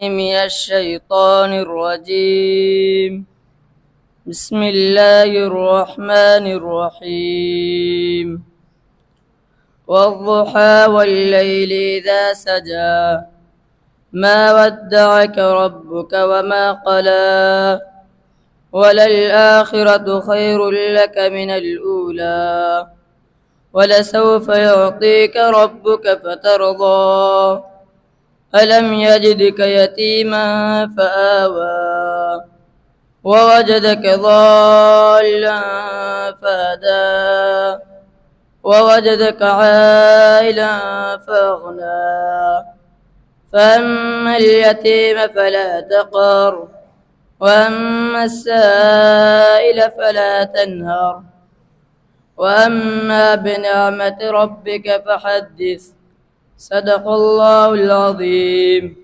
من الشيطان الرجيم. بسم الله الرحمن الرحيم. والضحى والليل إذا سجى ما ودعك ربك وما قلى وللآخرة خير لك من الأولى ولسوف يعطيك ربك فترضى ألم يجدك يتيما فآوى ووجدك ضالا فهدى ووجدك عائلا فأغنى فأما اليتيم فلا تقهر وأما السائل فلا تنهر وأما بنعمة ربك فحدث. صدق الله العظيم.